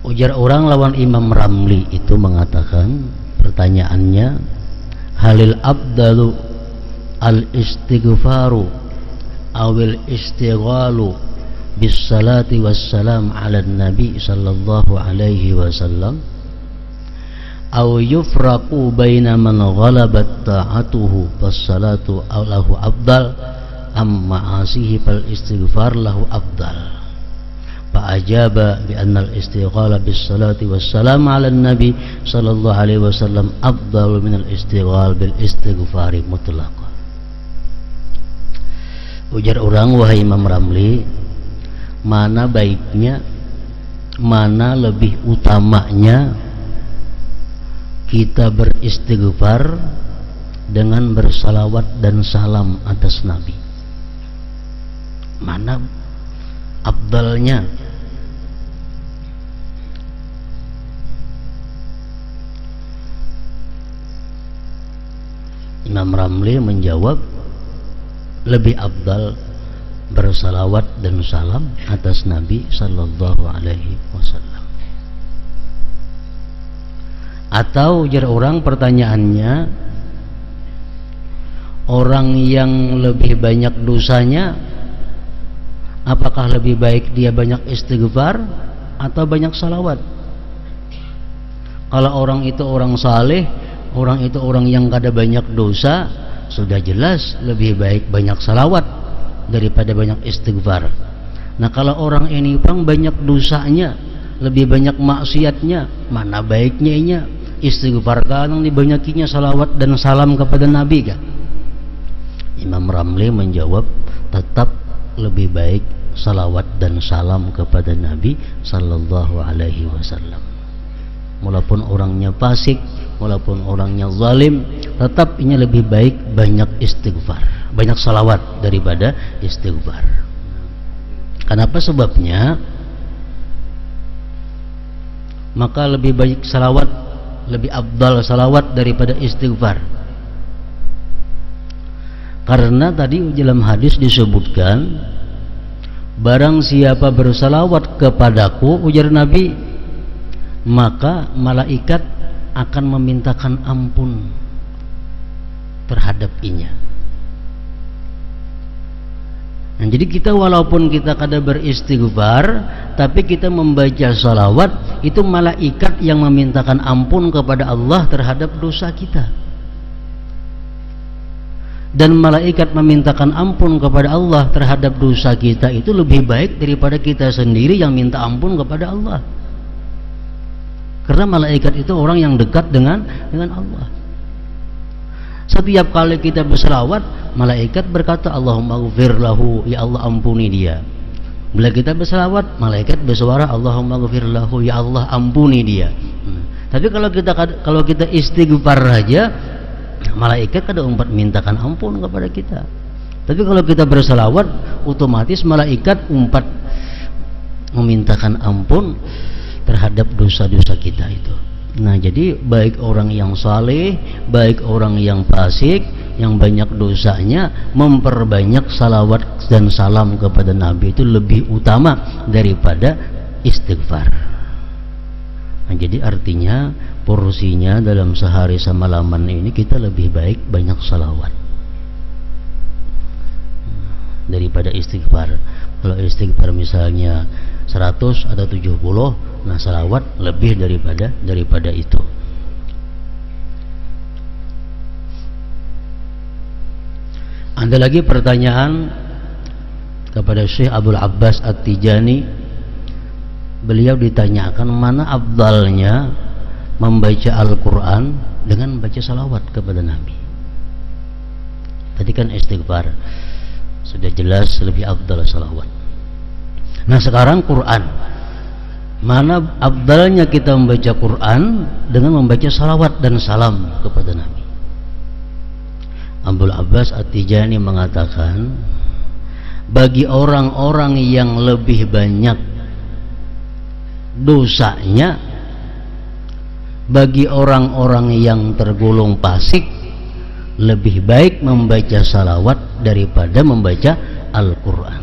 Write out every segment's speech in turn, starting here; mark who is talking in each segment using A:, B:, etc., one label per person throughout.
A: Ujar orang lawan Imam Ramli itu mengatakan, pertanyaannya, halil abdalu al istighfaru awil istighalu bis salati wassalam ala nabi sallallahu alaihi wasallam aw yufraqu baina man ghalabat ta'atuhu was salatu lahu afdal am ma'asihi fal istighfar lahu afdal. Fa'ajaba bi anna al-istighala bis salati wassalam ala nabi sallallahu alaihi wasallam afdalu min al-istighal bil istighfari mutlaqan. Ujar orang, wahai Imam Ramli, mana baiknya, mana lebih utamanya kita beristighfar dengan bersalawat dan salam atas Nabi? Mana afdalnya? Imam Ramli menjawab, lebih afdal bersalawat dan salam atas Nabi sallallahu alaihi wasallam. Atau ujar orang, pertanyaannya, orang yang lebih banyak dosanya, apakah lebih baik dia banyak istighfar atau banyak salawat? Kalau orang itu orang saleh, orang itu orang yang kada banyak dosa, sudah jelas lebih baik banyak salawat daripada banyak istighfar. Nah kalau orang ini pang banyak dosanya, lebih banyak maksiatnya, mana baiknya inya istighfar kan dibanyakinya salawat dan salam kepada Nabi kan? Imam Ramli menjawab, tetap lebih baik salawat dan salam kepada Nabi sallallahu alaihi wasallam. Walaupun orangnya fasik, walaupun orangnya zalim, tetap ini lebih baik banyak istighfar, banyak salawat daripada istighfar. Kenapa sebabnya? Maka lebih baik salawat, lebih afdal salawat daripada istighfar. Karena tadi dalam hadis disebutkan, barang siapa bersalawat kepadaku, ujar Nabi, maka malaikat akan memintakan ampun terhadap inya. Nah, jadi kita walaupun kita kada beristighfar, tapi kita membaca salawat, itu malaikat yang memintakan ampun kepada Allah terhadap dosa kita. Dan malaikat memintakan ampun kepada Allah terhadap dosa kita itu lebih baik daripada kita sendiri yang minta ampun kepada Allah. Karena malaikat itu orang yang dekat dengan Allah. Setiap kali kita berselawat, malaikat berkata, Allahumma ghfir lahu, ya Allah ampuni dia. Bila kita berselawat, malaikat bersuara, Allahumma ghfir lahu, ya Allah ampuni dia. Tapi kalau kita istighfar saja, malaikat kada umpat mintakan ampun kepada kita. Tapi kalau kita berselawat, otomatis malaikat umpat memintakan ampun terhadap dosa-dosa kita itu. Nah, jadi baik orang yang saleh, baik orang yang fasik, yang banyak dosanya, memperbanyak salawat dan salam kepada Nabi itu lebih utama daripada istighfar. Nah, jadi artinya porsinya dalam sehari semalaman ini kita lebih baik banyak salawat daripada istighfar. Kalau istighfar misalnya 100 atau 70, nah salawat lebih daripada itu. Ada lagi pertanyaan kepada Syekh Abdul Abbas At-Tijani. Beliau ditanyakan mana afdalnya membaca Al-Quran dengan membaca salawat kepada Nabi. Tadi kan istighfar, sudah jelas lebih afdal salawat. Nah sekarang Quran, mana afdalnya kita membaca Quran dengan membaca salawat dan salam kepada Nabi? Abdul Abbas At-Tijani mengatakan, bagi orang-orang yang lebih banyak dosanya, bagi orang-orang yang tergolong fasik, lebih baik membaca salawat daripada membaca Al-Quran.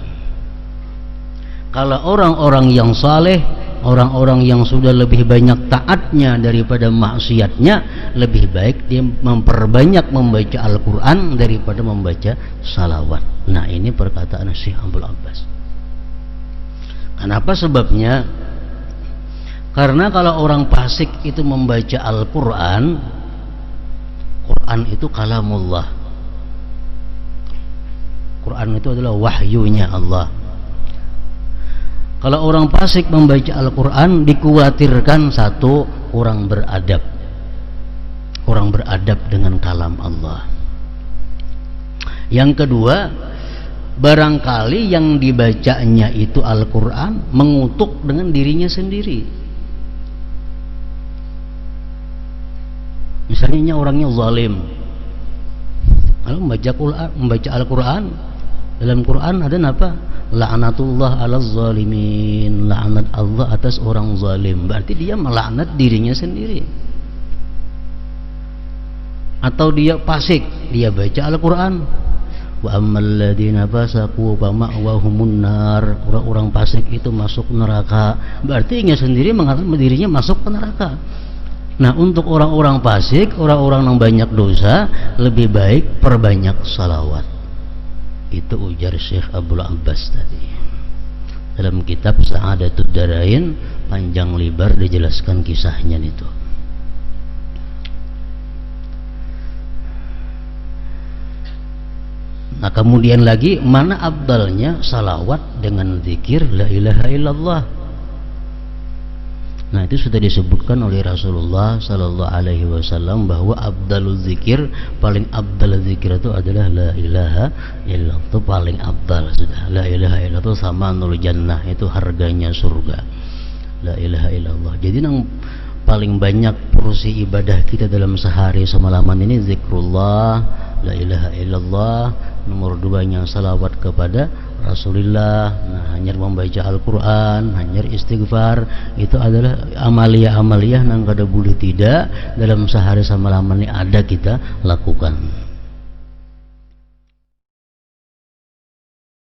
A: Kalau orang-orang yang saleh, orang-orang yang sudah lebih banyak taatnya daripada maksiatnya, lebih baik dia memperbanyak membaca Al-Quran daripada membaca salawat. Nah, ini perkataan Syekh Abdul Abbas. Kenapa sebabnya? Karena kalau orang fasik itu membaca Al-Quran, Quran itu kalamullah. Quran itu adalah wahyunya Allah. Kalau orang fasik membaca Al-Quran, dikhawatirkan satu, kurang beradab dengan kalam Allah. Yang kedua, barangkali yang dibacanya itu Al-Quran mengutuk dengan dirinya sendiri. Misalnya orangnya zalim, kalau membaca Al-Quran, dalam Quran ada apa? La'natullah 'alaz zalimin, laknat Allah atas orang zalim. Berarti dia melaknat dirinya sendiri. Atau dia fasik, dia baca Al-Quran, wa ammal ladzina fasaqu fa ma'wahumun nar, orang-orang fasik itu masuk neraka. Berarti dia sendiri mengatakan dirinya masuk ke neraka. Nah, untuk orang-orang fasik, orang-orang yang banyak dosa, lebih baik perbanyak salawat. Itu ujar Syekh Abdul Abbas tadi. Dalam kitab Sa'adatud Darain, panjang lebar dijelaskan kisahnya itu. Nah, kemudian lagi, mana abdalnya salawat dengan zikir la ilaha illallah. Nah, itu sudah disebutkan oleh Rasulullah Sallallahu Alaihi Wasallam bahwa abdalul zikir, paling abdal zikir itu adalah la ilaha illallah. Itu paling abdal sudah. La ilaha illallah itu sama nul jannah, itu harganya surga. La ilaha illallah. Jadi yang paling banyak porsi ibadah kita dalam sehari semalaman ini zikrullah, la ilaha illallah. Nomor 2-nya salawat kepada Rasulullah. Nah, hanya membaca Al-Quran, hanya istighfar. Itu adalah amaliyah yang kada boleh tidak dalam sehari semalaman ini ada kita lakukan.